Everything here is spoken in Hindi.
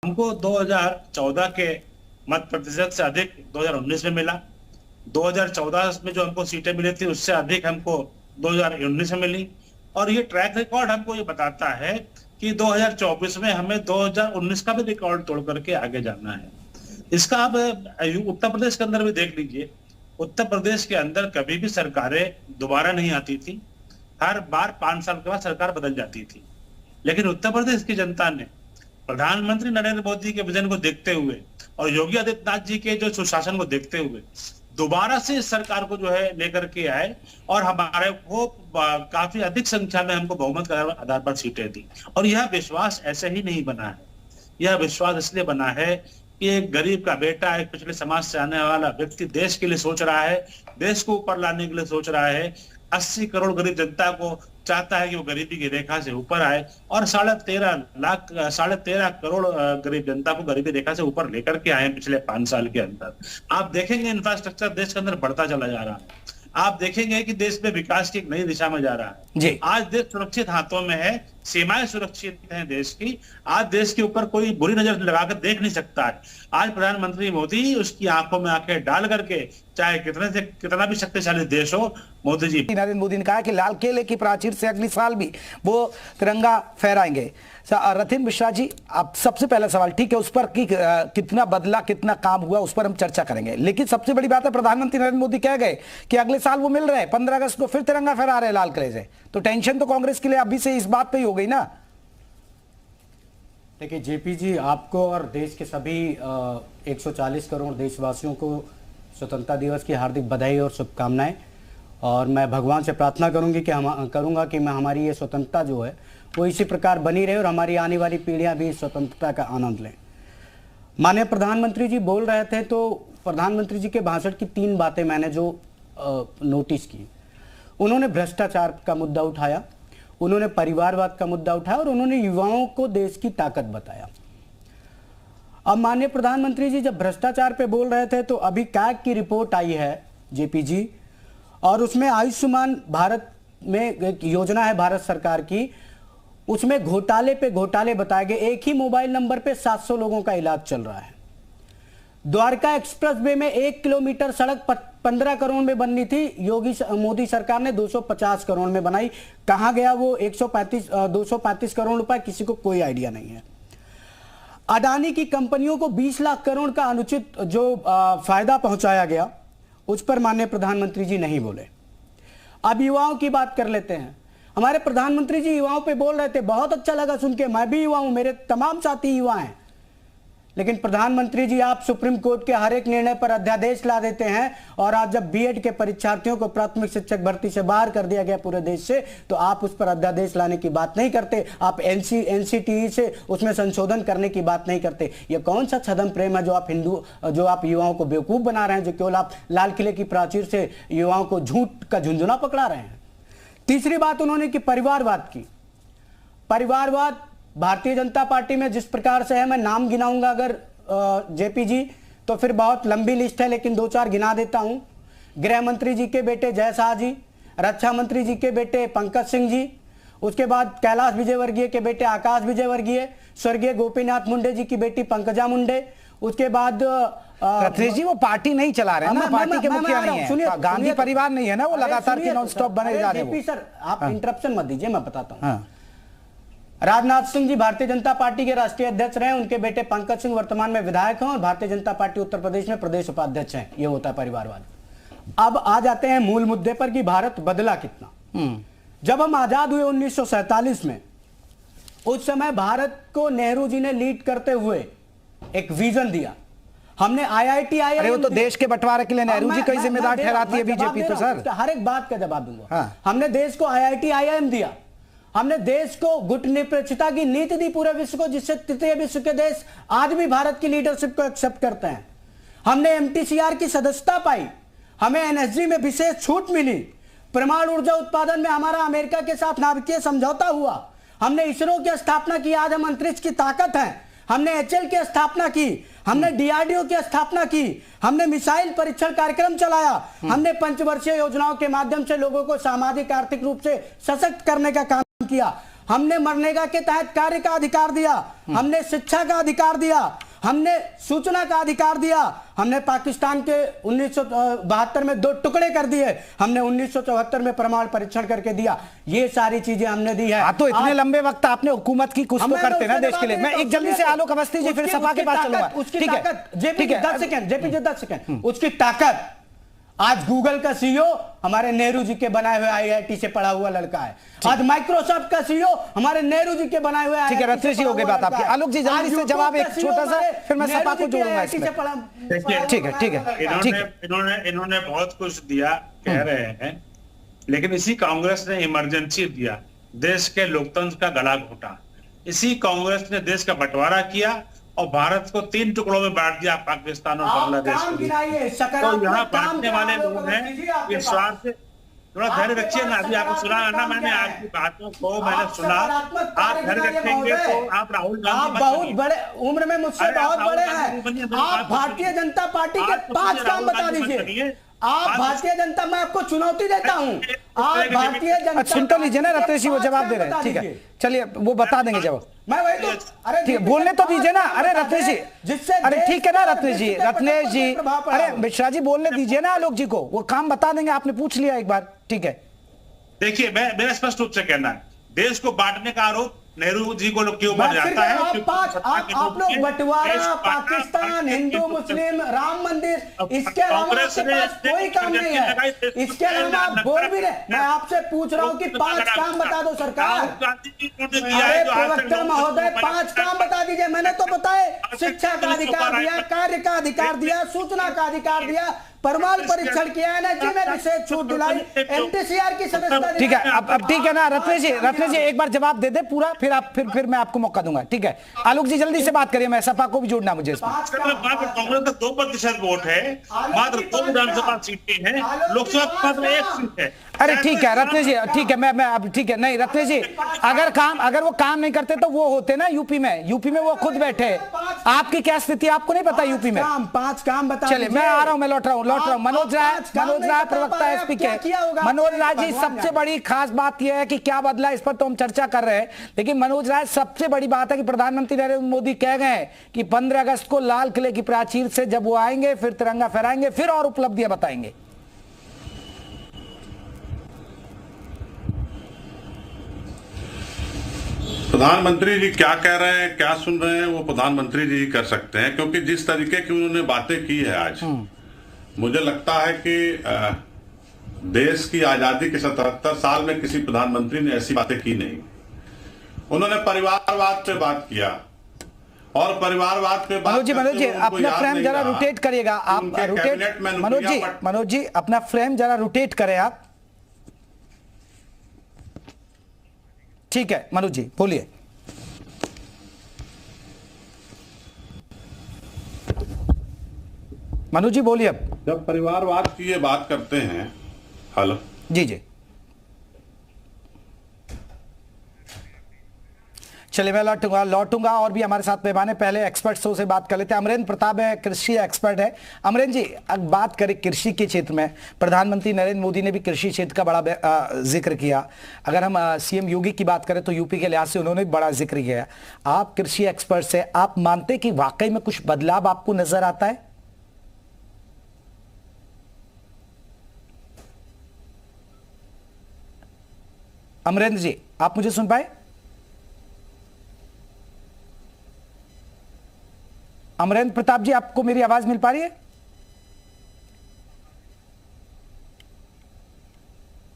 हमको 2014 के मत प्रतिशत से अधिक 2019 में मिला। 2014 में जो हमको सीटें मिली थी उससे अधिक हमको 2019 में मिली। और ये ट्रैक रिकॉर्ड हमको ये बताता है कि 2024 में हमें 2019 का भी रिकॉर्ड तोड़ करके आगे जाना है। इसका आप उत्तर प्रदेश के अंदर भी देख लीजिए। उत्तर प्रदेश के अंदर कभी भी सरकारें दोबारा नहीं आती थी, हर बार 5 साल के बाद सरकार बदल जाती थी। लेकिन उत्तर प्रदेश की जनता ने प्रधानमंत्री नरेंद्र मोदी के विजन को देखते हुए और योगी आदित्यनाथ जी के जो सुशासन को देखते हुए दोबारा से इस सरकार को जो है लेकर के आए और हमारे को काफी अधिक संख्या में हमको बहुमत के आधार पर सीटें दी। और यह विश्वास ऐसे ही नहीं बना है, यह विश्वास इसलिए बना है कि एक गरीब का बेटा, एक पिछले समाज से आने वाला व्यक्ति देश के लिए सोच रहा है, देश को ऊपर लाने के लिए सोच रहा है। 80 करोड़ गरीब जनता को चाहता है कि वो गरीबी की रेखा से ऊपर आए और 13.5 करोड़ गरीब जनता को गरीबी रेखा से ऊपर लेकर के आए पिछले 5 साल के अंदर। आप देखेंगे इंफ्रास्ट्रक्चर देश के अंदर बढ़ता चला जा रहा है। आप देखेंगे कि देश में विकास की एक नई दिशा में जा रहा है जी। आज देश सुरक्षित हाथों में है, सीमाएं सुरक्षित हैं देश की। आज देश के ऊपर कोई बुरी नजर लगाकर देख नहीं सकता है। आज प्रधानमंत्री मोदी उसकी आंखों में आंखें डाल करके, चाहे कितना भी शक्तिशाली देश हो, मोदी जी नरेंद्र मोदी ने कहा कि लाल किले की प्राचीर से अगले साल भी वो तिरंगा फहराएंगे। रथिन मिश्रा जी, आप सबसे पहला सवाल, ठीक है, उस पर कि कितना बदला, कितना काम हुआ, उस पर हम चर्चा करेंगे। लेकिन सबसे बड़ी बात है, प्रधानमंत्री नरेंद्र मोदी कह गए कि अगले साल वो मिल रहे हैं, 15 अगस्त को फिर तिरंगा फहरा रहे हैं लाल किले से। तो टेंशन तो कांग्रेस के लिए अभी से इस बात पे ही हो गई ना। देखिए जेपी जी, आपको और देश के सभी 140 करोड़ देशवासियों को स्वतंत्रता दिवस की हार्दिक बधाई और शुभकामनाएं। और मैं भगवान से प्रार्थना करूंगा कि हमारी ये स्वतंत्रता जो है वो इसी प्रकार बनी रहे और हमारी आने वाली पीढ़ियां भी स्वतंत्रता का आनंद लें। माननीय प्रधानमंत्री जी बोल रहे थे, तो प्रधानमंत्री जी के भाषण की 3 बातें मैंने जो नोटिस की। उन्होंने भ्रष्टाचार का मुद्दा उठाया, उन्होंने परिवारवाद का मुद्दा उठाया और उन्होंने युवाओं को देश की ताकत बताया। अब माननीय प्रधानमंत्री जी जब भ्रष्टाचार पे बोल रहे थे, तो अभी कैग की रिपोर्ट आई है जेपी जी, और उसमें आयुष्मान भारत में एक योजना है भारत सरकार की, उसमें घोटाले पे घोटाले बताए गए। एक ही मोबाइल नंबर पे 700 लोगों का इलाज चल रहा है। द्वारका एक्सप्रेस वे में 1 किलोमीटर सड़क 15 करोड़ में बननी थी, मोदी सरकार ने 250 करोड़ में बनाई। कहां गया वो 235 करोड़ रुपए, किसी को कोई आइडिया नहीं है। अडानी की कंपनियों को 20 लाख करोड़ का अनुचित जो फायदा पहुंचाया गया, उस पर माननीय प्रधानमंत्री जी नहीं बोले। अब युवाओं की बात कर लेते हैं। हमारे प्रधानमंत्री जी युवाओं पे बोल रहे थे, बहुत अच्छा लगा सुन के, मैं भी युवा हूं, मेरे तमाम साथी युवा हैं। लेकिन प्रधानमंत्री जी, आप सुप्रीम कोर्ट के हर एक निर्णय पर अध्यादेश ला देते हैं, और आज जब बीएड के परीक्षार्थियों को प्राथमिक शिक्षक भर्ती से बाहर कर दिया गया पूरे देश से, तो आप उस पर अध्यादेश लाने की बात नहीं करते। आप एनसीटीई से उसमें संशोधन करने की बात नहीं करते। यह कौन सा छद्म प्रेम है जो आप युवाओं को बेवकूफ बना रहे हैं, जो केवल आप लाल किले की प्राचीर से युवाओं को झूठ का झुंझुना पकड़ा रहे हैं। तीसरी बात उन्होंने की परिवारवाद की। परिवारवाद भारतीय जनता पार्टी में जिस प्रकार से है, मैं नाम गिनाऊंगा अगर जेपी जी, तो फिर बहुत लंबी लिस्ट है, लेकिन 2-4 गिना देता हूं। गृह मंत्री जी के बेटे जय शाह जी, रक्षा मंत्री जी के बेटे पंकज सिंह जी, उसके बाद कैलाश विजयवर्गीय के बेटे आकाश विजयवर्गीय, स्वर्गीय गोपीनाथ मुंडे जी की बेटी पंकजा मुंडे, उसके बाद रत्नेश जी वो पार्टी नहीं चला रहे हैं ना, पार्टी के मुखिया नहीं है, सुनिए, गांधी परिवार नहीं है ना, वो लगातार के नॉन स्टॉप बने जा रहे हैं। सर आप इंटरप्शन मत दीजिए, मैं बताता हूं। राजनाथ सिंह जी भारतीय जनता पार्टी के राष्ट्रीय अध्यक्ष रहे, उनके बेटे पंकज सिंह वर्तमान में विधायक हैं और भारतीय जनता पार्टी उत्तर प्रदेश में प्रदेश उपाध्यक्ष हैं। ये होता है परिवारवाद। अब आ जाते हैं मूल मुद्दे पर कि भारत बदला कितना। जब हम आजाद हुए 1947 में, उस समय भारत को नेहरू जी ने लीड करते हुए एक विजन दिया। हमने IIT अरे वो तो देश के बंटवारे के लिए नेहरू जी कई जिम्मेदार ठहराती है बीजेपी, तो सर हर एक बात का जवाब दूंगा। हमने देश को IIT IIM दिया, हमने देश को गुटनिरपेक्षता की नीति दी पूरे विश्व को, जिससे तृतीय विश्व के देश आज भी भारत की लीडरशिप को एक्सेप्ट करते हैं। हमने MTCR की सदस्यता पाई, हमें NSG में विशेष छूट मिली, परमाणु ऊर्जा उत्पादन में हमारा अमेरिका के साथ नाभिकीय समझौता हुआ, हमने इसरो की स्थापना की, आज हम अंतरिक्ष की ताकत हैं, हमने HL की स्थापना की, हमने DRDO की स्थापना की, हमने मिसाइल परीक्षण कार्यक्रम चलाया, हमने पंचवर्षीय योजनाओं के माध्यम से लोगों को सामाजिक आर्थिक रूप से सशक्त करने का काम किया। हमने मनरेगा के तहत कार्य का अधिकार दिया, हमने शिक्षा का अधिकार दिया, हमने सूचना का अधिकार दिया, हमने पाकिस्तान के 1972 में 2 टुकड़े कर दिए, हमने 1974 में परमाणु परीक्षण करके दिया। ये सारी चीजें हमने दी है। तो इतने लंबे वक्त आपने हुकूमत की कुछ तो करते ना देश के लिए। मैं एक जल्दी से आलोक अवस्थी जी फिर सपा के पास चलूंगा। उसकी ताकत जेपी 10 सेकंड उसकी ताकत आज गूगल का सीईओ हमारे नेहरू जी के बनाए हुए आईआईटी से पढ़ा हुआ लड़का है। आज माइक्रोसॉफ्ट का सीईओ हमारे नेहरू जी के बनाए हुए। ठीक है रत्नेश जी, हो गई बात आपकी। आलोक जी जल्दी से जवाब एक छोटा सा, फिर मैं सपा को जोड़ूंगा इसमें। ठीक है। इन्होंने बहुत कुछ दिया कह रहे हैं, लेकिन इसी कांग्रेस ने इमरजेंसी दिया, देश के लोकतंत्र का गला घोटा। इसी कांग्रेस ने देश का बंटवारा किया और भारत को 3 टुकड़ों में बांट दिया, पाकिस्तान और बांग्लादेश को। तो यहाँ बांटने वाले लोग हैं ये स्वार्थ से। थोड़ा धैर्य रखिए ना, अभी आपको सुना ना मैंने आपकी बातों को, मैंने सुना। आप धैर्य रखेंगे तो आप राहुल गांधी बहुत बड़े उम्र में मुझसे बहुत बड़े हैं। आप भारतीय जनता पार्टी के 5 काम बता दीजिए। आप भारतीय जनता, मैं आपको चुनौती देता हूं, आप भारतीय जनता सुन तो लीजिए ना रत्नेश जी, वो जवाब दे रहे हैं। ठीक है चलिए वो बता देंगे जवाब। मैं वही तो, अरे ठीक है बोलने तो दीजिए ना। अरे रत्नेश जी, जिससे अरे ठीक है ना रत्नेश जी, अरे मिश्रा जी बोलने दीजिए ना आलोक जी को, वो काम बता देंगे। आपने पूछ लिया एक बार, ठीक है। देखिए मेरा स्पष्ट रूप से कहना है, देश को बांटने का आरोप नेहरू जी को क्यों बन जाता है? आप लोग बंटवारा, पाकिस्तान, हिंदू मुस्लिम, राम मंदिर, इसके अलावा आपके पास कोई काम नहीं है। इसके अलावा आप बोल भी रहे। मैं आपसे पूछ रहा हूँ कि 5 काम बता दो सरकार। अरे प्रवक्ता महोदय 5 काम बता दीजिए। मैंने तो बताए, शिक्षा का अधिकार दिया, कार्य का अधिकार दिया, सूचना का अधिकार दिया, परमाणु परीक्षण किया, एनर्जी में विशेष छूट दिलाई, एनटीसीआर की सदस्यता। ठीक है अब ठीक है ना रत्नेश जी एक बार जवाब दे दे पूरा, फिर मैं आपको मौका दूंगा। ठीक है आलोक जी जल्दी से बात करिए, मैं सपा को भी जोड़ना मुझे इसमें। कांग्रेस का 2% वोट है, मात्र 2 विधानसभा सीटें हैं, लोकसभा मात्र 1 सीट है। अरे ठीक है रत्नेश जी, ठीक है मैं अब ठीक है। नहीं रत्नेश जी, अगर वो काम नहीं करते तो वो होते ना यूपी में वो खुद बैठे। आपकी क्या स्थिति आपको नहीं पता यूपी में? 5 काम बता। चलिए मैं आ रहा हूं, मैं लौट रहा हूं। मनोज राय प्रवक्ता एसपी के। मनोज राय जी सबसे बड़ी खास बात यह है कि क्या बदला, इस पर तो हम चर्चा कर रहे हैं, लेकिन मनोज राय सबसे बड़ी बात है कि प्रधानमंत्री नरेंद्र मोदी कह गए कि 15 अगस्त को लाल किले की प्राचीर से जब वो आएंगे फिर तिरंगा फहराएंगे, फिर और उपलब्धियां बताएंगे। प्रधानमंत्री जी क्या कह रहे हैं, क्या सुन रहे हैं, वो प्रधानमंत्री जी कर सकते हैं, क्योंकि जिस तरीके की उन्होंने बातें की है आज, मुझे लगता है कि देश की आजादी के 77 साल में किसी प्रधानमंत्री ने ऐसी बातें की नहीं। उन्होंने परिवारवाद पे बात किया और परिवारवाद पे बात मनोज जी अपना फ्रेम जरा रोटेट करिएगा आप। रोटेट मनोज जी अपना फ्रेम जरा रोटेट करें आप। ठीक है मनोज जी बोलिए। मनोज जी बोलिए। अब जब परिवारवाद की ये बात करते हैं, हेलो जी चलिए मैं लौटूंगा और भी हमारे साथ मेहमान है। पहले एक्सपर्ट्सों से बात कर लेते हैं। अमरेंद्र प्रताप है, कृषि एक्सपर्ट है। अमरेंद्र जी अब बात करें कृषि के क्षेत्र में, प्रधानमंत्री नरेंद्र मोदी ने भी कृषि क्षेत्र का बड़ा जिक्र किया। अगर हम सीएम योगी की बात करें तो यूपी के लिहाज से उन्होंने भी बड़ा जिक्र किया। आप कृषि एक्सपर्ट से आप मानते कि वाकई में कुछ बदलाव आपको नजर आता है? अमरेंद्र जी आप मुझे सुन पाए? अमरेंद्र प्रताप जी आपको मेरी आवाज मिल पा रही है?